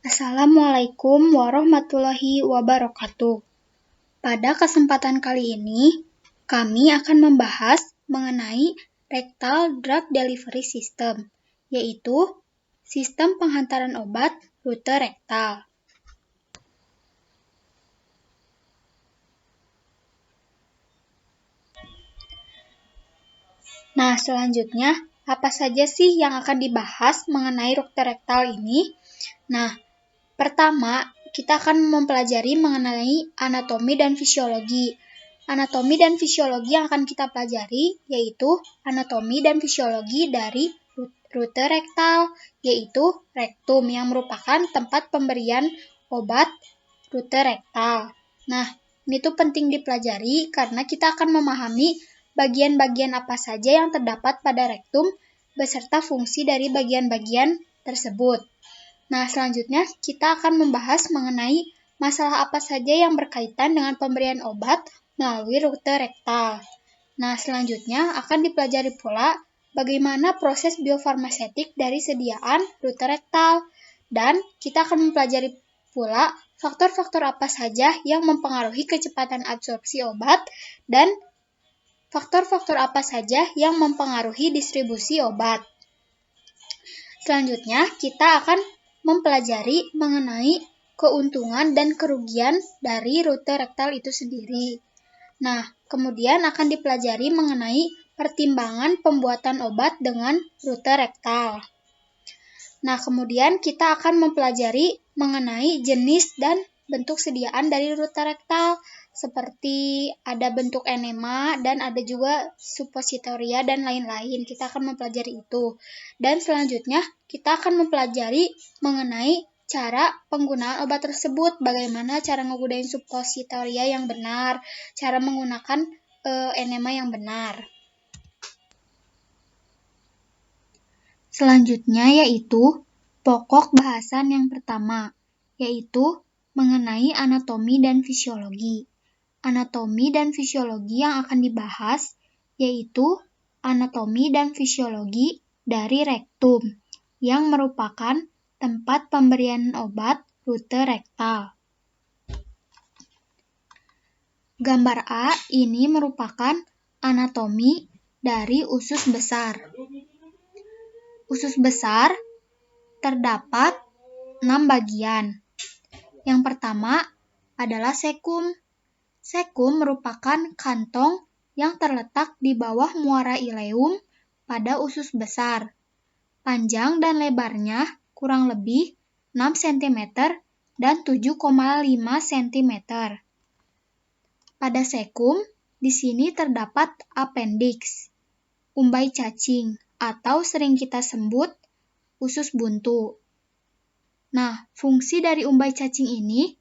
Assalamualaikum warahmatullahi wabarakatuh. Pada kesempatan kali ini, kami akan membahas mengenai Rectal Drug Delivery System, yaitu sistem penghantaran obat rute rektal. Nah, selanjutnya, apa saja sih yang akan dibahas mengenai rute rektal ini? Nah, pertama, kita akan mempelajari mengenai anatomi dan fisiologi. Anatomi dan fisiologi yang akan kita pelajari yaitu anatomi dan fisiologi dari rute rektal, yaitu rektum yang merupakan tempat pemberian obat rute rektal. Nah, ini tuh penting dipelajari karena kita akan memahami bagian-bagian apa saja yang terdapat pada rektum beserta fungsi dari bagian-bagian tersebut. Nah, selanjutnya kita akan membahas mengenai masalah apa saja yang berkaitan dengan pemberian obat melalui rute rektal. Nah, selanjutnya akan dipelajari pula bagaimana proses biofarmasetik dari sediaan rute rektal. Dan kita akan mempelajari pula faktor-faktor apa saja yang mempengaruhi kecepatan absorpsi obat dan faktor-faktor apa saja yang mempengaruhi distribusi obat. Selanjutnya, kita akan mempelajari mengenai keuntungan dan kerugian dari rute rektal itu sendiri. Nah, kemudian akan dipelajari mengenai pertimbangan pembuatan obat dengan rute rektal. Nah, kemudian kita akan mempelajari mengenai jenis dan bentuk sediaan dari rute rektal, seperti ada bentuk enema dan ada juga suppositoria dan lain-lain. Kita akan mempelajari itu. Dan selanjutnya kita akan mempelajari mengenai cara penggunaan obat tersebut, bagaimana cara menggunakan suppositoria yang benar, cara menggunakan enema yang benar. Selanjutnya yaitu pokok bahasan yang pertama, yaitu mengenai anatomi dan fisiologi. Anatomi dan fisiologi yang akan dibahas yaitu anatomi dan fisiologi dari rektum, yang merupakan tempat pemberian obat rute rektal. Gambar A ini merupakan anatomi dari usus besar. Usus besar terdapat 6 bagian. Yang pertama adalah sekum. Sekum merupakan kantong yang terletak di bawah muara ileum pada usus besar. Panjang dan lebarnya kurang lebih 6 cm dan 7,5 cm. Pada sekum, di sini terdapat appendix, umbai cacing, atau sering kita sebut usus buntu. Nah, fungsi dari umbai cacing ini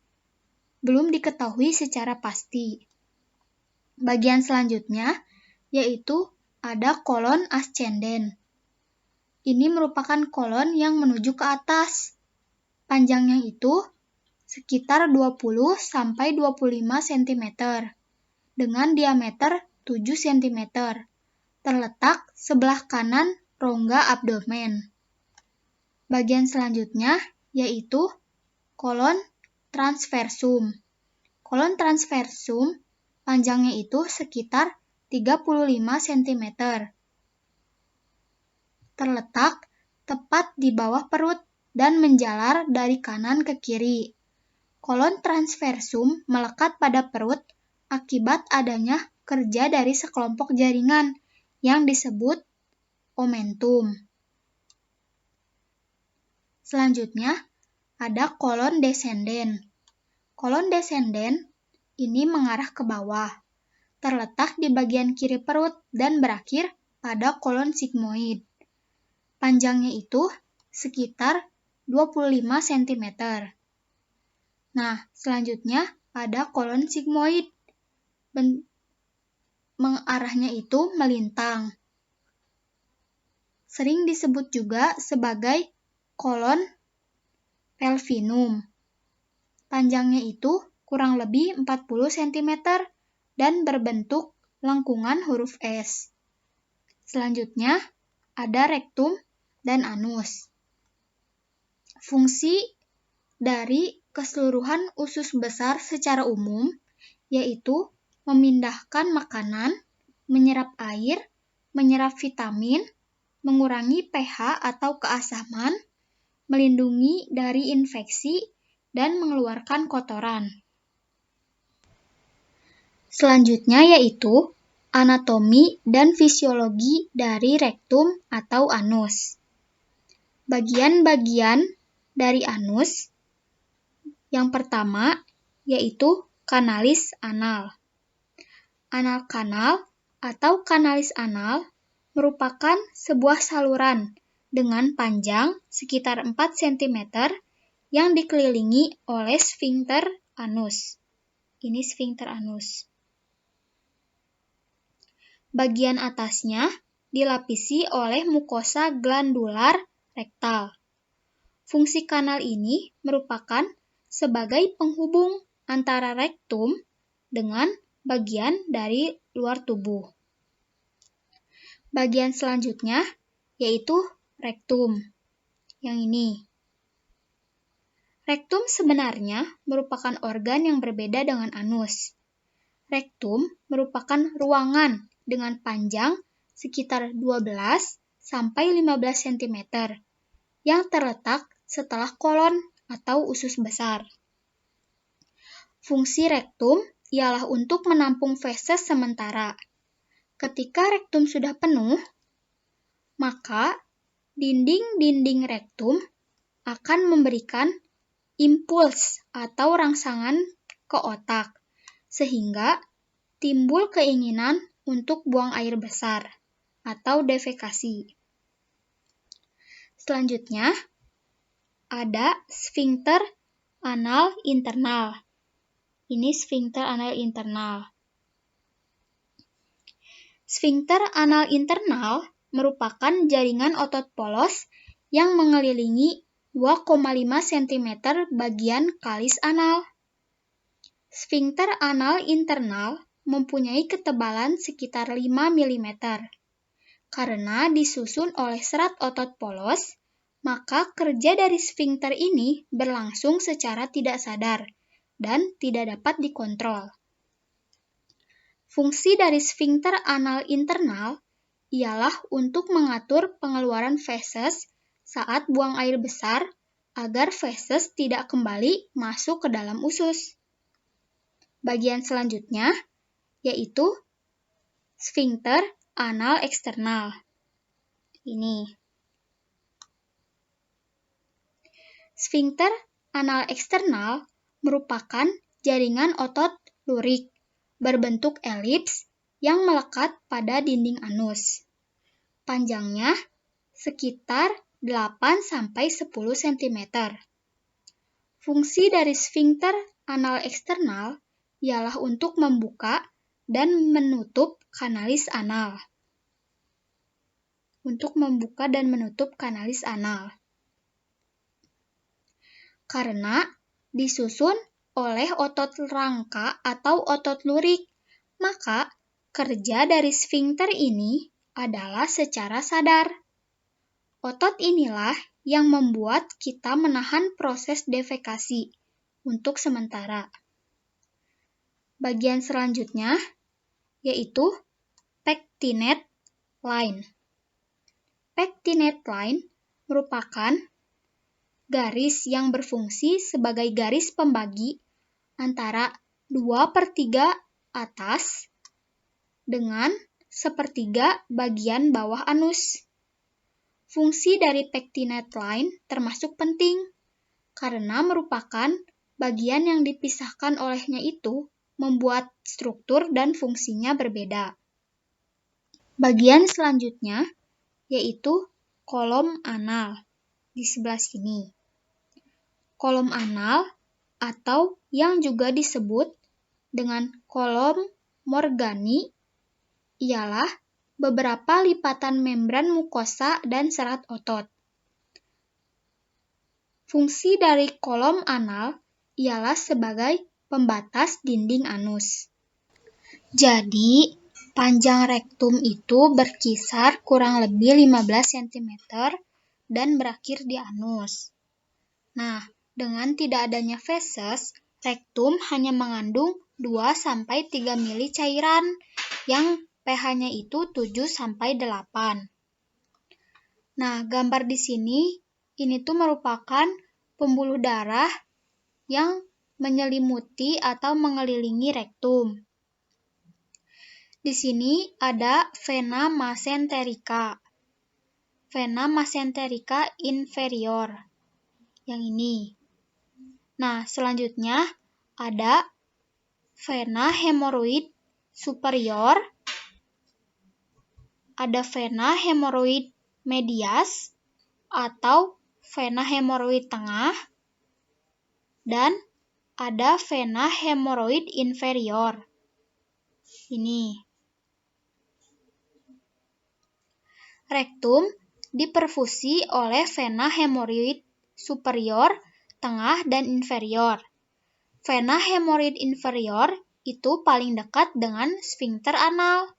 belum diketahui secara pasti. Bagian selanjutnya yaitu ada kolon ascenden. Ini merupakan kolon yang menuju ke atas. Panjangnya itu sekitar 20-25 cm dengan diameter 7 cm. Terletak sebelah kanan rongga abdomen. Bagian selanjutnya yaitu kolon transversum. Kolon transversum panjangnya itu sekitar 35 cm. Terletak tepat di bawah perut dan menjalar dari kanan ke kiri. Kolon transversum melekat pada perut akibat adanya kerja dari sekelompok jaringan yang disebut omentum. Selanjutnya, ada kolon descenden. Kolon descenden ini mengarah ke bawah, terletak di bagian kiri perut dan berakhir pada kolon sigmoid. Panjangnya itu sekitar 25 cm. Nah, selanjutnya ada kolon sigmoid. Mengarahnya itu melintang. Sering disebut juga sebagai kolon pelvinum. Panjangnya itu kurang lebih 40 cm dan berbentuk lengkungan huruf S. Selanjutnya ada rektum dan anus. Fungsi dari keseluruhan usus besar secara umum, yaitu memindahkan makanan, menyerap air, menyerap vitamin, mengurangi pH atau keasaman, melindungi dari infeksi, dan mengeluarkan kotoran. Selanjutnya yaitu anatomi dan fisiologi dari rektum atau anus. Bagian-bagian dari anus yang pertama yaitu kanalis anal. Anal kanal atau kanalis anal merupakan sebuah saluran dengan panjang sekitar 4 cm yang dikelilingi oleh sfinkter anus. Ini sfinkter anus. Bagian atasnya dilapisi oleh mukosa glandular rektal. Fungsi kanal ini merupakan sebagai penghubung antara rektum dengan bagian dari luar tubuh. Bagian selanjutnya yaitu rektum. Yang ini. Rektum sebenarnya merupakan organ yang berbeda dengan anus. Rektum merupakan ruangan dengan panjang sekitar 12 sampai 15 cm yang terletak setelah kolon atau usus besar. Fungsi rektum ialah untuk menampung feses sementara. Ketika rektum sudah penuh, maka dinding-dinding rektum akan memberikan impuls atau rangsangan ke otak, sehingga timbul keinginan untuk buang air besar atau defekasi. Selanjutnya, ada sfinkter anal internal. Ini sfinkter anal internal. Sfinkter anal internal merupakan jaringan otot polos yang mengelilingi 2,5 cm bagian kalis anal. Sfinkter anal internal mempunyai ketebalan sekitar 5 mm. Karena disusun oleh serat otot polos, maka kerja dari sfinkter ini berlangsung secara tidak sadar dan tidak dapat dikontrol. Fungsi dari sfinkter anal internal ialah untuk mengatur pengeluaran feses saat buang air besar agar feses tidak kembali masuk ke dalam usus. Bagian selanjutnya yaitu sfinkter anal eksternal. Ini. Sfinkter anal eksternal merupakan jaringan otot lurik berbentuk elips yang melekat pada dinding anus. Panjangnya sekitar 8-10 cm. Fungsi dari sfinkter anal eksternal ialah untuk membuka dan menutup kanalis anal. Untuk membuka dan menutup kanalis anal. Karena disusun oleh otot rangka atau otot lurik, maka kerja dari sfinkter ini adalah secara sadar. Otot inilah yang membuat kita menahan proses defekasi untuk sementara. Bagian selanjutnya yaitu pectinate line. Pectinate line merupakan garis yang berfungsi sebagai garis pembagi antara 2/3 atas dengan 1/3 bagian bawah anus. Fungsi dari pectinate line termasuk penting karena merupakan bagian yang dipisahkan olehnya itu membuat struktur dan fungsinya berbeda. Bagian selanjutnya yaitu kolom anal di sebelah sini. Kolom anal atau yang juga disebut dengan kolom Morgani ialah beberapa lipatan membran mukosa dan serat otot. Fungsi dari kolom anal ialah sebagai pembatas dinding anus. Jadi, panjang rektum itu berkisar kurang lebih 15 cm dan berakhir di anus. Nah, Dengan tidak adanya feses, rektum hanya mengandung 2-3 mili cairan yang pH-nya itu 7-8. Nah, gambar di sini ini tuh merupakan pembuluh darah yang menyelimuti atau mengelilingi rektum. Di sini ada vena mesenterica. Vena mesenterica inferior. Yang ini. Nah, selanjutnya ada vena hemoroid superior. Ada vena hemoroid medias atau vena hemoroid tengah. Dan ada vena hemoroid inferior. Ini. Rektum diperfusi oleh vena hemoroid superior, tengah, dan inferior. Vena hemoroid inferior itu paling dekat dengan sfinkter anal.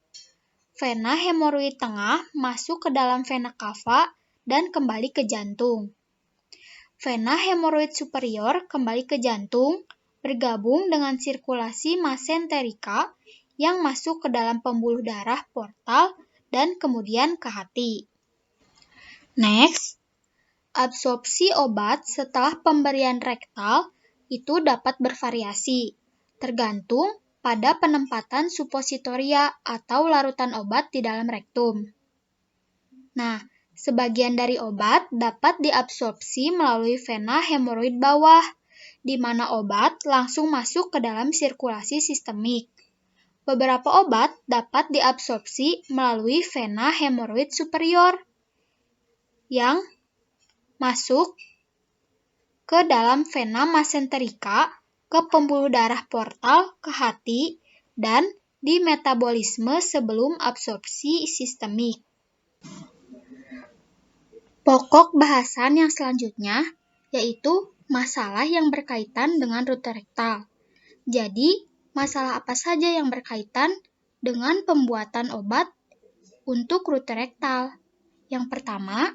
Vena hemoroid tengah masuk ke dalam vena cava dan kembali ke jantung. Vena hemoroid superior kembali ke jantung, bergabung dengan sirkulasi mesenterica yang masuk ke dalam pembuluh darah portal dan kemudian ke hati. Next, absorpsi obat setelah pemberian rektal itu dapat bervariasi, tergantung pada penempatan supositoria atau larutan obat di dalam rektum. Nah, sebagian dari obat dapat diabsorpsi melalui vena hemoroid bawah, di mana obat langsung masuk ke dalam sirkulasi sistemik. Beberapa obat dapat diabsorpsi melalui vena hemoroid superior yang masuk ke dalam vena mesenterica, ke pembuluh darah portal, ke hati, dan di metabolisme sebelum absorpsi sistemik. Pokok bahasan yang selanjutnya yaitu masalah yang berkaitan dengan rute rektal. Jadi, masalah apa saja yang berkaitan dengan pembuatan obat untuk rute rektal? Yang pertama,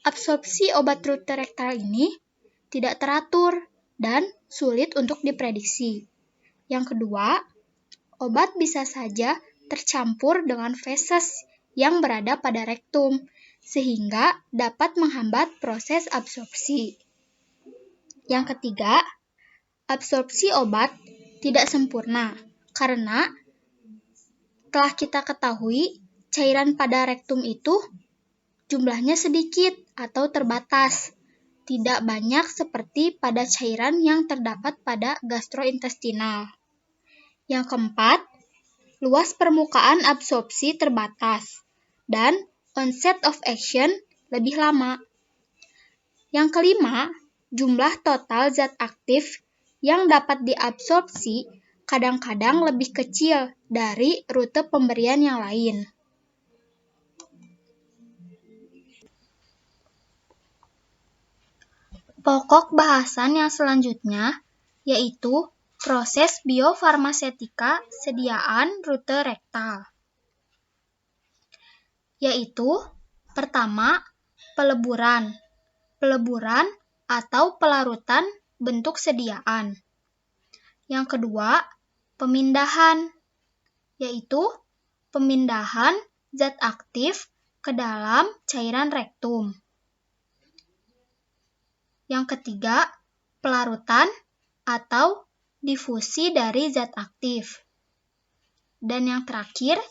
absorpsi obat rute rektal ini tidak teratur dan sulit untuk diprediksi. Yang kedua, obat bisa saja tercampur dengan feses yang berada pada rektum, sehingga dapat menghambat proses absorpsi. Yang ketiga, absorpsi obat tidak sempurna karena telah kita ketahui cairan pada rektum itu jumlahnya sedikit atau terbatas, tidak banyak seperti pada cairan yang terdapat pada gastrointestinal. Yang keempat, luas permukaan absorpsi terbatas dan onset of action lebih lama. Yang kelima, jumlah total zat aktif yang dapat diabsorpsi kadang-kadang lebih kecil dari rute pemberian yang lain. Pokok bahasan yang selanjutnya yaitu proses biofarmasetika sediaan rute rektal. Yaitu pertama, peleburan. Peleburan atau pelarutan bentuk sediaan. Yang kedua, pemindahan, yaitu pemindahan zat aktif ke dalam cairan rektum. Yang ketiga, pelarutan atau difusi dari zat aktif. Dan yang terakhir,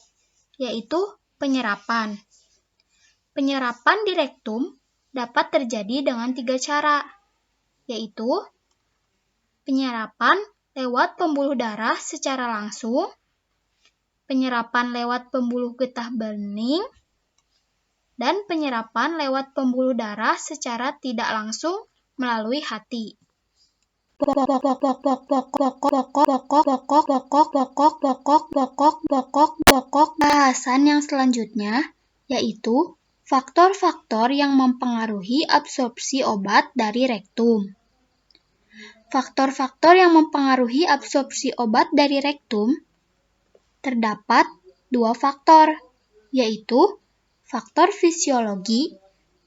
yaitu penyerapan. Penyerapan di rektum dapat terjadi dengan 3 cara, yaitu penyerapan lewat pembuluh darah secara langsung, penyerapan lewat pembuluh getah bening, dan penyerapan lewat pembuluh darah secara tidak langsung melalui hati. Pokok bahasan yang selanjutnya yaitu faktor-faktor yang mempengaruhi absorpsi obat dari rektum. Faktor-faktor yang mempengaruhi absorpsi obat dari rektum terdapat 2 faktor, yaitu faktor fisiologi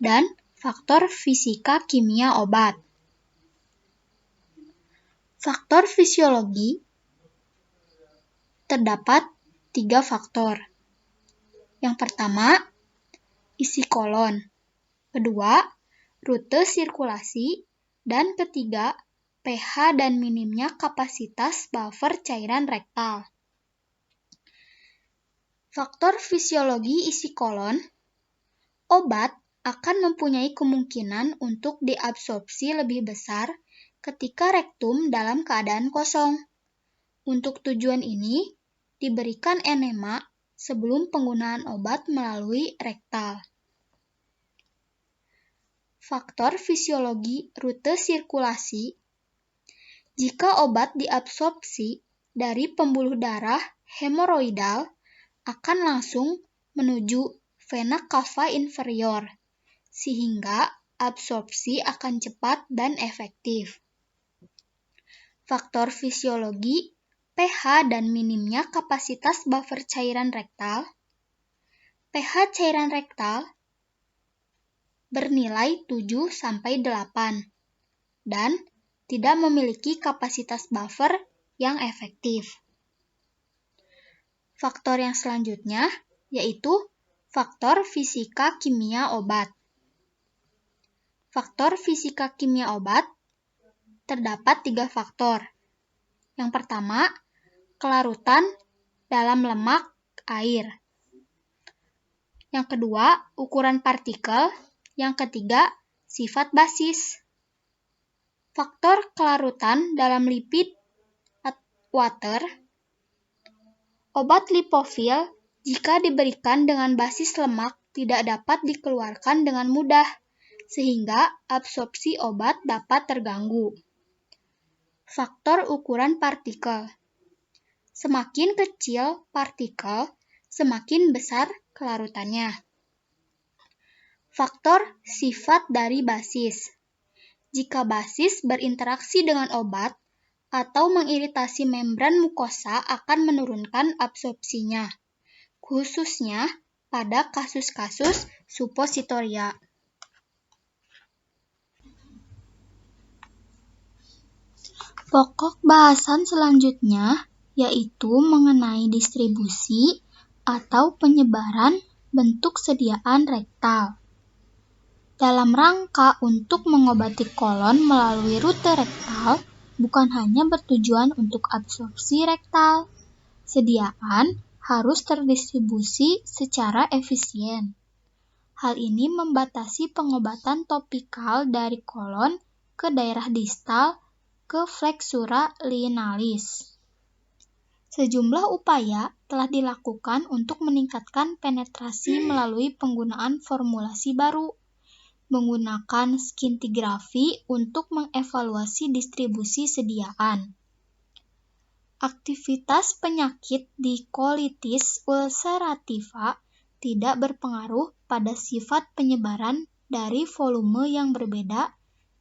dan faktor fisika kimia obat. Faktor fisiologi terdapat 3 faktor. Yang pertama, isi kolon. Kedua, rute sirkulasi. Dan ketiga, pH dan minimnya kapasitas buffer cairan rektal. Faktor fisiologi isi kolon, obat akan mempunyai kemungkinan untuk diabsorpsi lebih besar ketika rektum dalam keadaan kosong. Untuk tujuan ini, diberikan enema sebelum penggunaan obat melalui rektal. Faktor fisiologi rute sirkulasi, jika obat diabsorpsi dari pembuluh darah hemoroidal, akan langsung menuju vena cava inferior, sehingga absorpsi akan cepat dan efektif. Faktor fisiologi pH dan minimnya kapasitas buffer cairan rektal. pH cairan rektal bernilai 7-8 dan tidak memiliki kapasitas buffer yang efektif. Faktor yang selanjutnya yaitu faktor fisika kimia obat. Faktor fisika kimia obat terdapat 3 faktor. Yang pertama, kelarutan dalam lemak air. Yang kedua, ukuran partikel. Yang ketiga, sifat basis. Faktor kelarutan dalam lipid water. Obat lipofil jika diberikan dengan basis lemak tidak dapat dikeluarkan dengan mudah, sehingga absorpsi obat dapat terganggu. Faktor ukuran partikel. Semakin kecil partikel, semakin besar kelarutannya. Faktor sifat dari basis. Jika basis berinteraksi dengan obat atau mengiritasi membran mukosa akan menurunkan absorpsinya, khususnya pada kasus-kasus supositoria. Pokok bahasan selanjutnya yaitu mengenai distribusi atau penyebaran bentuk sediaan rektal. Dalam rangka untuk mengobati kolon melalui rute rektal, bukan hanya bertujuan untuk absorpsi rektal, sediaan harus terdistribusi secara efisien. Hal ini membatasi pengobatan topikal dari kolon ke daerah distal ke flexura lienalis. Sejumlah upaya telah dilakukan untuk meningkatkan penetrasi melalui penggunaan formulasi baru, menggunakan skintigrafi untuk mengevaluasi distribusi sediaan. Aktivitas penyakit di colitis ulcerativa tidak berpengaruh pada sifat penyebaran dari volume yang berbeda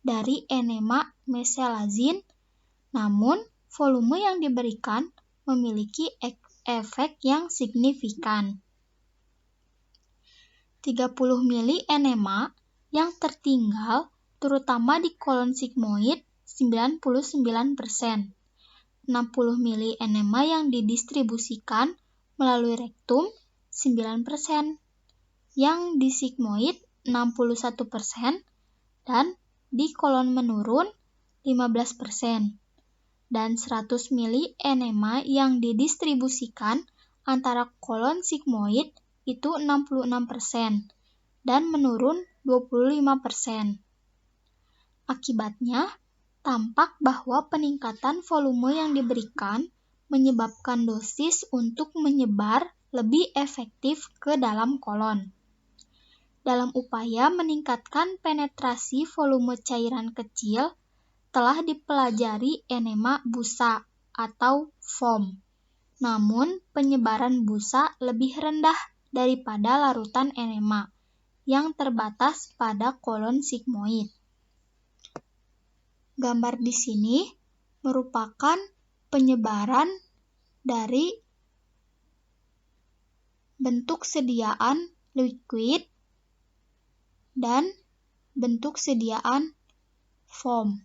dari enema mesalazin, namun volume yang diberikan memiliki efek yang signifikan. 30 mili enema yang tertinggal terutama di kolon sigmoid 99%. 60 mili enema yang didistribusikan melalui rektum 9%, yang di sigmoid 61%, dan di kolon menurun 15%, dan 100 mili enema yang didistribusikan antara kolon sigmoid itu 66%, dan menurun 25%. Akibatnya, tampak bahwa peningkatan volume yang diberikan menyebabkan dosis untuk menyebar lebih efektif ke dalam kolon. Dalam upaya meningkatkan penetrasi volume cairan kecil, telah dipelajari enema busa atau foam. Namun, penyebaran busa lebih rendah daripada larutan enema yang terbatas pada kolon sigmoid. Gambar di sini merupakan penyebaran dari bentuk sediaan liquid dan bentuk sediaan foam.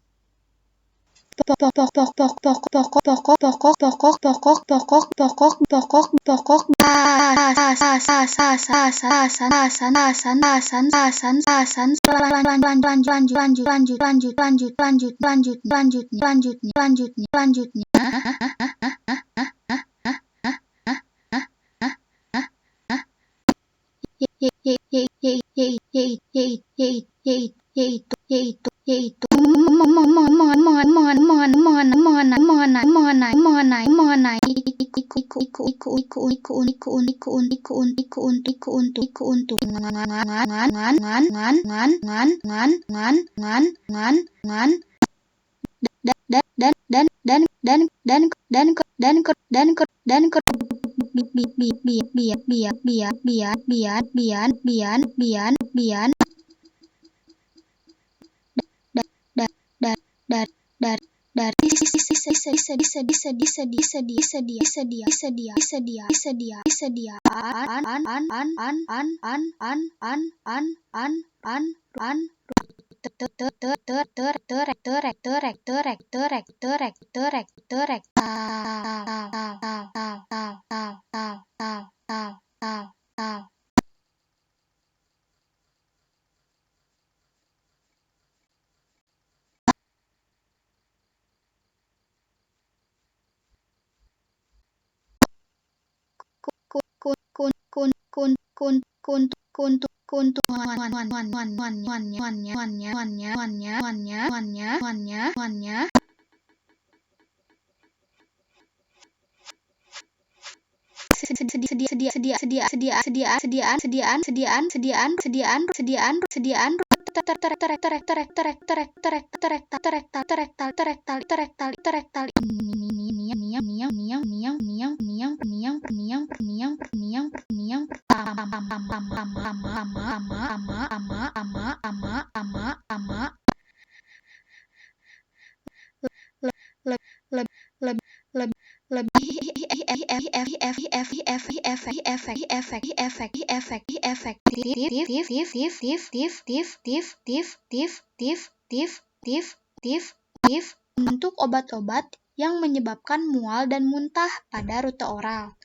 untuk obat-obat yang menyebabkan mual dan muntah pada rute oral.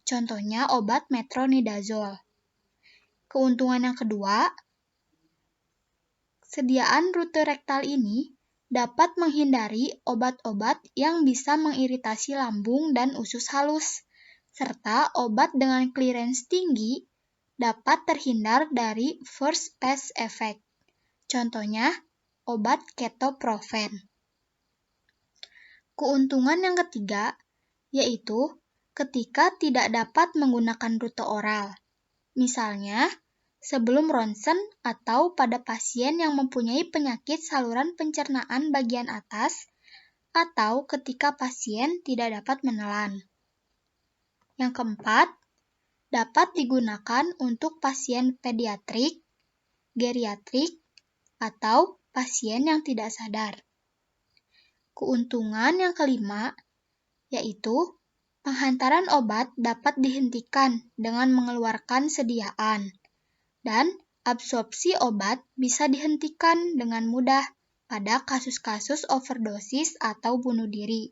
Contohnya obat metronidazole. Keuntungan yang kedua, sediaan rute rektal ini dapat menghindari obat-obat yang bisa mengiritasi lambung dan usus halus, serta obat dengan clearance tinggi dapat terhindar dari first pass effect. Contohnya, obat ketoprofen. Keuntungan yang ketiga, yaitu ketika tidak dapat menggunakan rute oral. Misalnya, sebelum ronsen atau pada pasien yang mempunyai penyakit saluran pencernaan bagian atas, atau ketika pasien tidak dapat menelan. Yang keempat, dapat digunakan untuk pasien pediatrik, geriatrik, atau pasien yang tidak sadar. Keuntungan yang kelima, yaitu penghantaran obat dapat dihentikan dengan mengeluarkan sediaan, dan absorpsi obat bisa dihentikan dengan mudah pada kasus-kasus overdosis atau bunuh diri.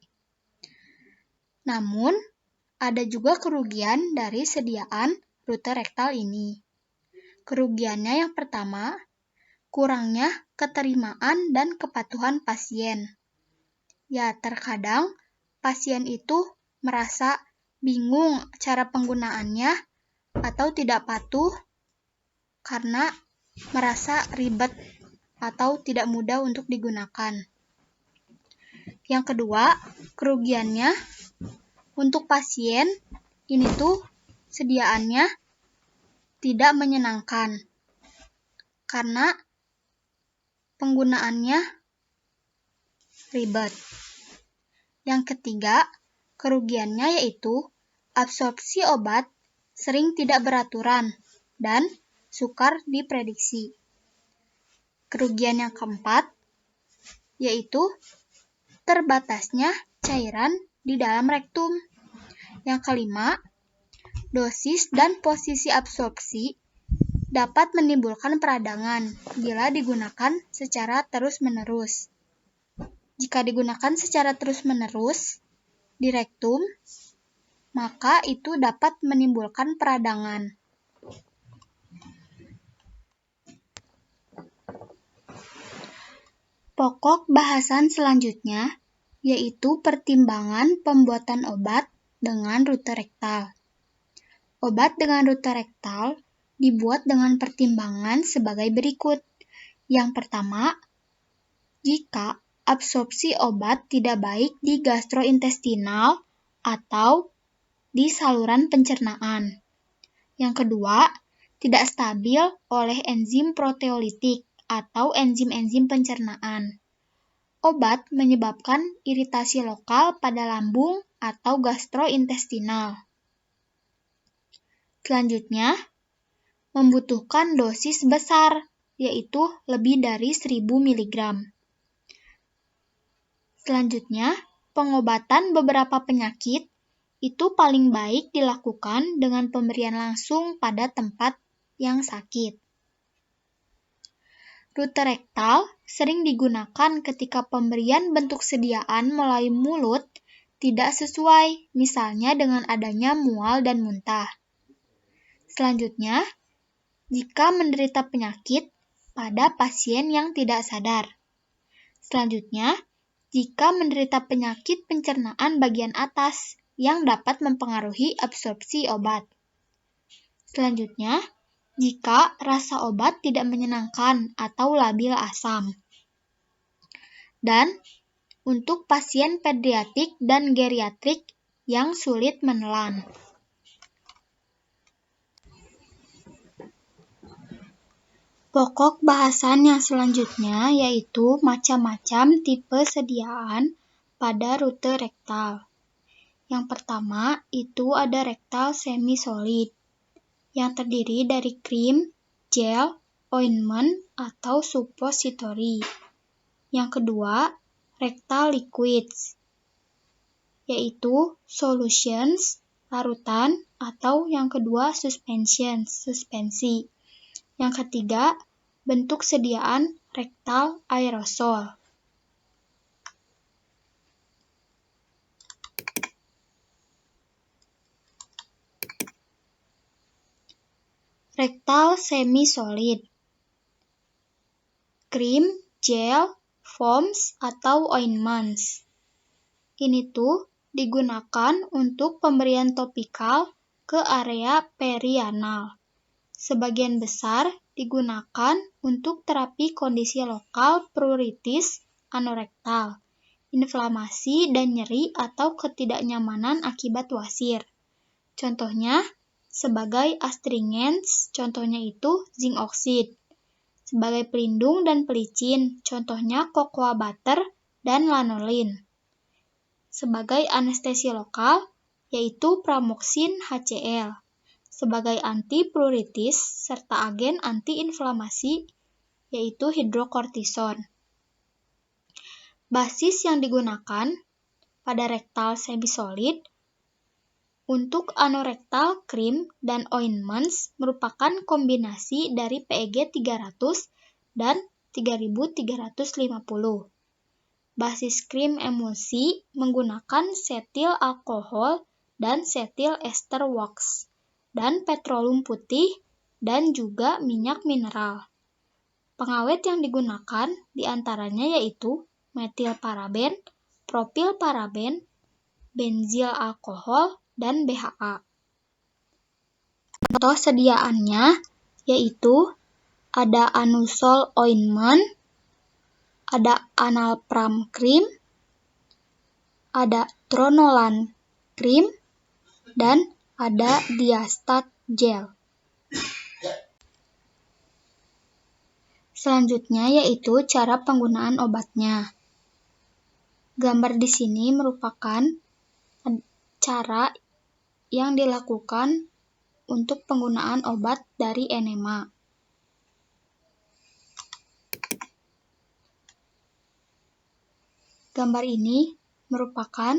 Namun, ada juga kerugian dari sediaan rute rektal ini. Kerugiannya yang pertama, kurangnya keterimaan dan kepatuhan pasien. Ya, terkadang pasien itu merasa bingung cara penggunaannya atau tidak patuh karena merasa ribet atau tidak mudah untuk digunakan. Yang kedua, kerugiannya untuk pasien ini tuh sediaannya tidak menyenangkan karena penggunaannya ribet. Yang ketiga, kerugiannya yaitu absorpsi obat sering tidak beraturan dan sukar diprediksi. Kerugian yang keempat, yaitu terbatasnya cairan di dalam rektum. Yang kelima, dosis dan posisi absorpsi dapat menimbulkan peradangan bila digunakan secara terus-menerus. Jika digunakan secara terus-menerus di rektum, maka itu dapat menimbulkan peradangan. Pokok bahasan selanjutnya yaitu pertimbangan pembuatan obat dengan rute rektal. Obat dengan rute rektal dibuat dengan pertimbangan sebagai berikut. Yang pertama, jika absorpsi obat tidak baik di gastrointestinal atau di saluran pencernaan. Yang kedua, tidak stabil oleh enzim proteolitik atau enzim-enzim pencernaan. Obat menyebabkan iritasi lokal pada lambung atau gastrointestinal. Selanjutnya, membutuhkan dosis besar, yaitu lebih dari 1000 mg. Selanjutnya, pengobatan beberapa penyakit itu paling baik dilakukan dengan pemberian langsung pada tempat yang sakit. Rute rektal sering digunakan ketika pemberian bentuk sediaan melalui mulut tidak sesuai, misalnya dengan adanya mual dan muntah. Selanjutnya, jika menderita penyakit pada pasien yang tidak sadar. Selanjutnya, jika menderita penyakit pencernaan bagian atas yang dapat mempengaruhi absorpsi obat. Selanjutnya, jika rasa obat tidak menyenangkan atau labil asam. Dan untuk pasien pediatrik dan geriatrik yang sulit menelan. Pokok bahasan yang selanjutnya yaitu macam-macam tipe sediaan pada rute rektal. Yang pertama itu ada rektal semi-solid, yang terdiri dari krim, gel, ointment, atau suppository. Yang kedua, rektal liquids, yaitu solutions, larutan, atau yang kedua suspensions, suspensi. Yang ketiga, bentuk sediaan rektal aerosol. Rektal semi-solid, krim, gel, foams, atau ointments. Ini tuh digunakan untuk pemberian topikal ke area perianal. Sebagian besar digunakan untuk terapi kondisi lokal pruritus anorektal, inflamasi dan nyeri atau ketidaknyamanan akibat wasir. Contohnya, sebagai astringens, contohnya itu zinc oxide. Sebagai pelindung dan pelicin, contohnya cocoa butter dan lanolin. Sebagai anestesi lokal, yaitu pramoxin HCl. Sebagai antipruritis serta agen antiinflamasi, yaitu hidrokortison. Basis yang digunakan pada rektal semisolid untuk anorektal krim dan ointments merupakan kombinasi dari PEG 300 dan 3350. Basis krim emulsi menggunakan setil alkohol dan setil ester wax, dan petroleum putih, dan juga minyak mineral. Pengawet yang digunakan diantaranya yaitu metilparaben, propilparaben, benzil alkohol, dan BHA. Contoh sediaannya yaitu ada anusol ointment, ada analpram cream, ada tronolan cream, dan ada diastat gel. Selanjutnya yaitu cara penggunaan obatnya. Gambar di sini merupakan cara yang dilakukan untuk penggunaan obat dari enema. Gambar ini merupakan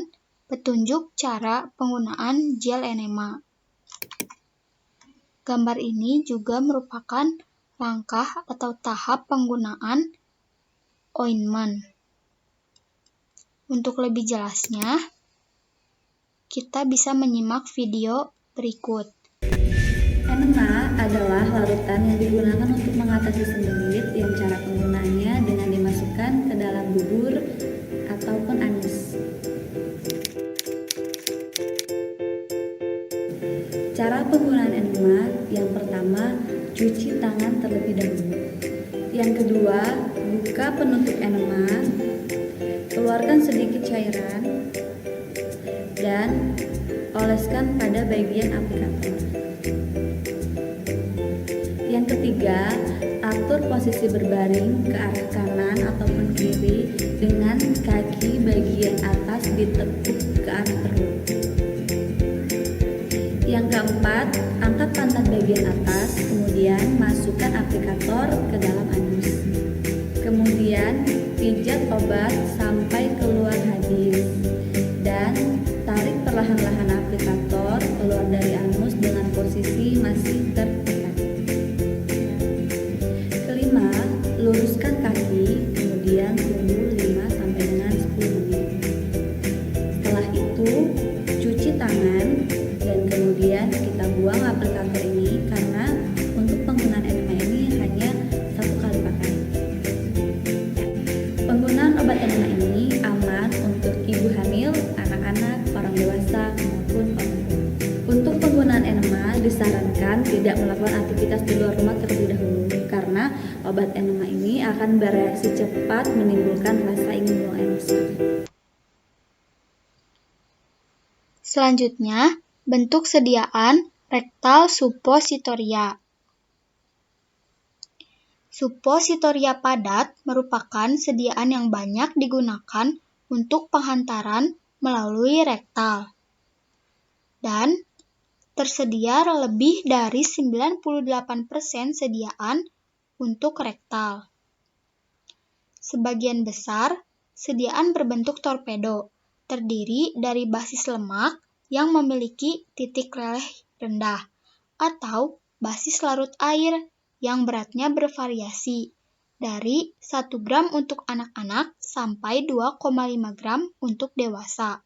petunjuk cara penggunaan gel enema. Gambar ini juga merupakan langkah atau tahap penggunaan ointment. Untuk lebih jelasnya, kita bisa menyimak video berikut. Enema adalah larutan yang digunakan untuk mengatasi sembelit yang cara penggunaannya dengan dimasukkan ke dalam bubur ataupun anus. Cara penggunaan enema yang pertama, cuci tangan terlebih dahulu. Yang kedua, buka penutup enema, keluarkan sedikit cairan, dan oleskan pada bagian aplikator. Yang ketiga, atur posisi berbaring ke arah kanan ataupun kiri dengan kaki bagian atas ditekuk ke arah perut. Yang keempat, angkat pantat bagian atas, kemudian masukkan aplikator ke dalam anus. Kemudian, pijat obat sampai keluar habis. Dan tarik perlahan-lahan aplikator keluar dari anus dengan posisi masih tertekan. Kelima, luruskan kaki, kemudian tunggu 5 sampai dengan 10 menit. Setelah itu, cuci tangan dan kemudian kita buang aplikator ini karena untuk penggunaan enema ini hanya 1 kali pakai. Penggunaan obat enema ini aman untuk ibu hamil, anak-anak, orang dewasa maupun orang tua. Untuk penggunaan enema disarankan tidak melakukan aktivitas di luar rumah terlebih dahulu karena obat enema ini akan bereaksi cepat menimbulkan rasa ingin buang air besar. Selanjutnya, bentuk sediaan rektal suppositoria. Suppositoria padat merupakan sediaan yang banyak digunakan untuk penghantaran melalui rektal. Dan tersedia lebih dari 98% sediaan untuk rektal. Sebagian besar sediaan berbentuk torpedo, terdiri dari basis lemak yang memiliki titik leleh rendah, atau basis larut air yang beratnya bervariasi dari 1 gram untuk anak-anak sampai 2,5 gram untuk dewasa.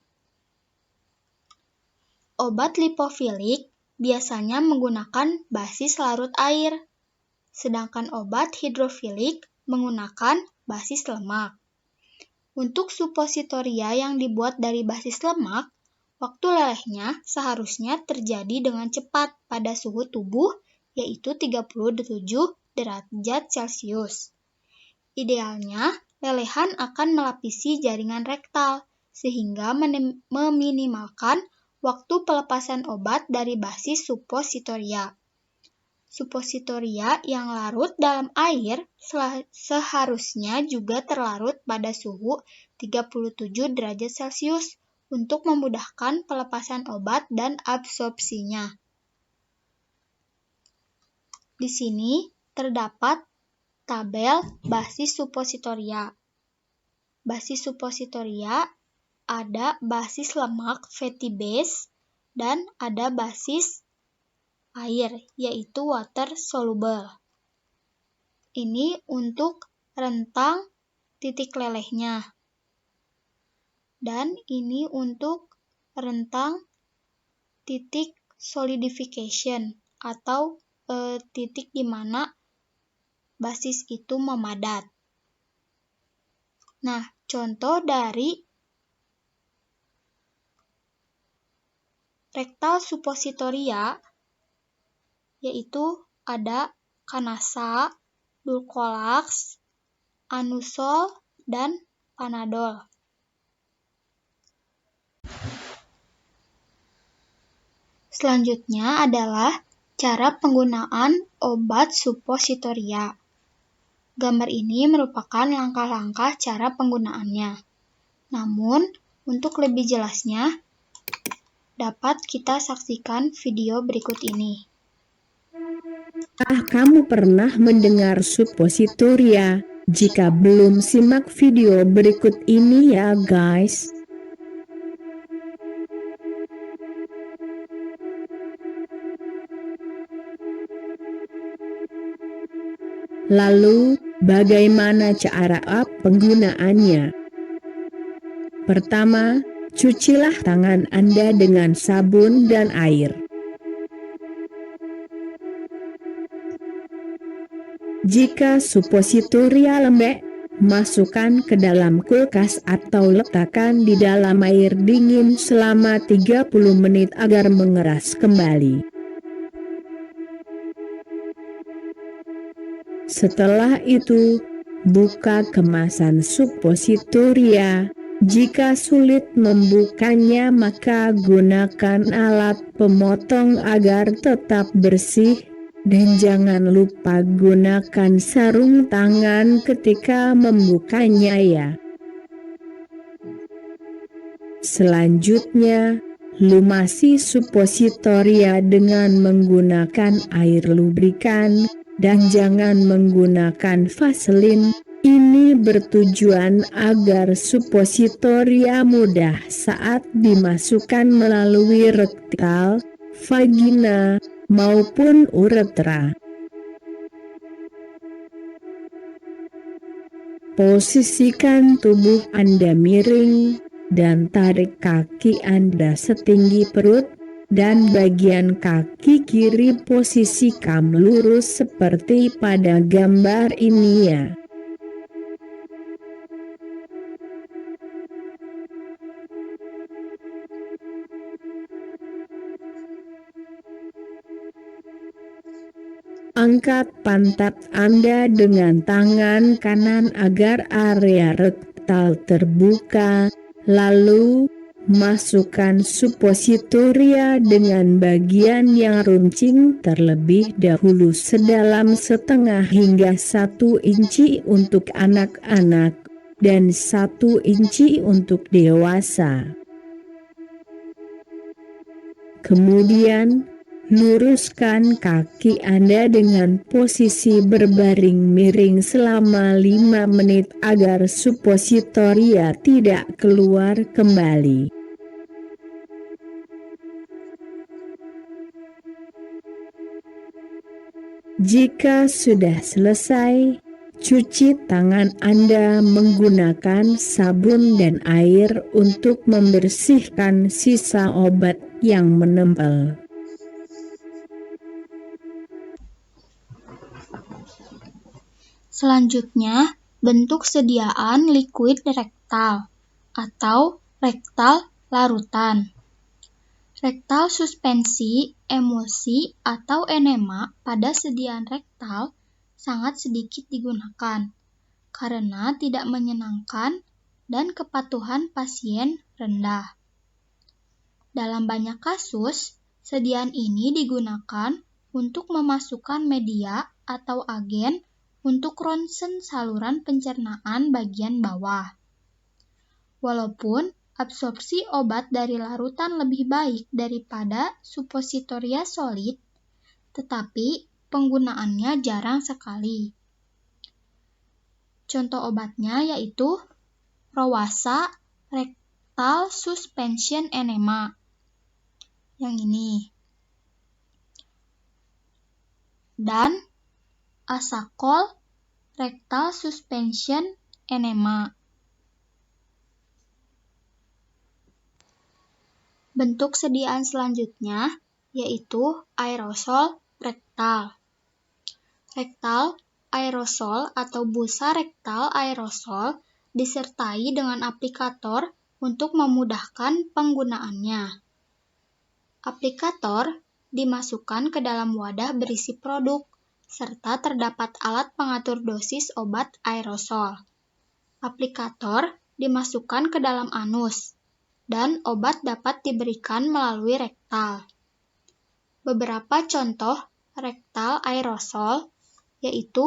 Obat lipofilik biasanya menggunakan basis larut air, sedangkan obat hidrofilik menggunakan basis lemak. Untuk suppositoria yang dibuat dari basis lemak, waktu lelehnya seharusnya terjadi dengan cepat pada suhu tubuh yaitu 37 derajat Celcius. Idealnya, lelehan akan melapisi jaringan rektal sehingga meminimalkan waktu pelepasan obat dari basis suppositoria. Suppositoria yang larut dalam air seharusnya juga terlarut pada suhu 37 derajat Celcius untuk memudahkan pelepasan obat dan absorpsinya. Di sini terdapat tabel basis suppositoria. Basis suppositoria ada basis lemak fatty base dan ada basis air yaitu water soluble. Ini untuk rentang titik lelehnya. Dan ini untuk rentang titik solidification atau titik di mana basis itu memadat. Nah, contoh dari rektal suppositoria yaitu ada Canasa, Dulcolax, Anusol, dan Panadol. Selanjutnya adalah cara penggunaan obat suppositoria. Gambar ini merupakan langkah-langkah cara penggunaannya. Namun, untuk lebih jelasnya, dapat kita saksikan video berikut ini. Kamu pernah mendengar suppositoria? Jika belum, simak video berikut ini ya guys. Lalu, bagaimana cara penggunaannya? Pertama, cucilah tangan Anda dengan sabun dan air. Jika supositoria lembek, masukkan ke dalam kulkas atau letakkan di dalam air dingin selama 30 menit agar mengeras kembali. Setelah itu, buka kemasan supositoria. Jika sulit membukanya, maka gunakan alat pemotong agar tetap bersih, dan jangan lupa gunakan sarung tangan ketika membukanya ya. Selanjutnya, lumasi supositoria dengan menggunakan air lubrikan, dan jangan menggunakan vaselin. Ini bertujuan agar supositoria mudah saat dimasukkan melalui rektal, vagina, maupun uretra. Posisikan tubuh Anda miring, dan tarik kaki Anda setinggi perut, dan bagian kaki kiri posisikan lurus seperti pada gambar ini ya. Angkat pantat Anda dengan tangan kanan agar area rektal terbuka, lalu masukkan supositoria dengan bagian yang runcing terlebih dahulu sedalam setengah hingga 1 inci untuk anak-anak, dan 1 inci untuk dewasa. Kemudian, luruskan kaki Anda dengan posisi berbaring miring selama 5 menit agar supositoria tidak keluar kembali. Jika sudah selesai, cuci tangan Anda menggunakan sabun dan air untuk membersihkan sisa obat yang menempel. Selanjutnya, bentuk sediaan liquid rektal atau rektal larutan. Rektal suspensi, emulsi, atau enema pada sediaan rektal sangat sedikit digunakan karena tidak menyenangkan dan kepatuhan pasien rendah. Dalam banyak kasus, sediaan ini digunakan untuk memasukkan media atau agen untuk ronsen saluran pencernaan bagian bawah. Walaupun absorpsi obat dari larutan lebih baik daripada supositoria solid, tetapi penggunaannya jarang sekali. Contoh obatnya yaitu Rowasa Rectal Suspension Enema, yang ini, dan Asacol Rectal Suspension Enema. Bentuk sediaan selanjutnya yaitu aerosol rektal. Rektal aerosol atau busa rektal aerosol disertai dengan aplikator untuk memudahkan penggunaannya. Aplikator dimasukkan ke dalam wadah berisi produk, serta terdapat alat pengatur dosis obat aerosol. Aplikator dimasukkan ke dalam anus, dan obat dapat diberikan melalui rektal. Beberapa contoh rektal aerosol yaitu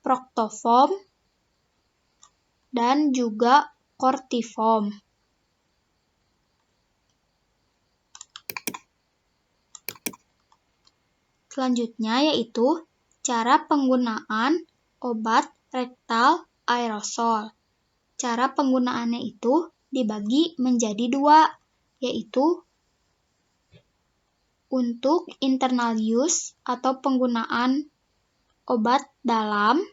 Proctofom dan juga Cortifom. Selanjutnya yaitu cara penggunaan obat rektal aerosol. Cara penggunaannya itu dibagi menjadi 2, yaitu untuk internal use atau penggunaan obat dalam.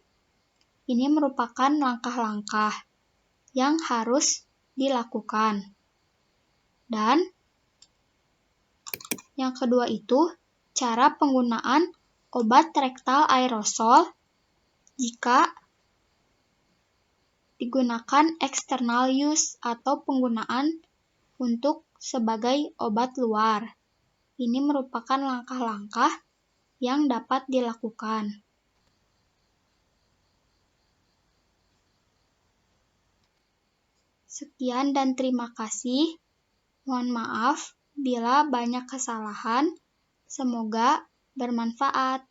Ini merupakan langkah-langkah yang harus dilakukan. Dan yang kedua itu cara penggunaan obat rektal aerosol jika digunakan external use atau penggunaan untuk sebagai obat luar. Ini merupakan langkah-langkah yang dapat dilakukan. Sekian dan terima kasih. Mohon maaf bila banyak kesalahan. Semoga bermanfaat.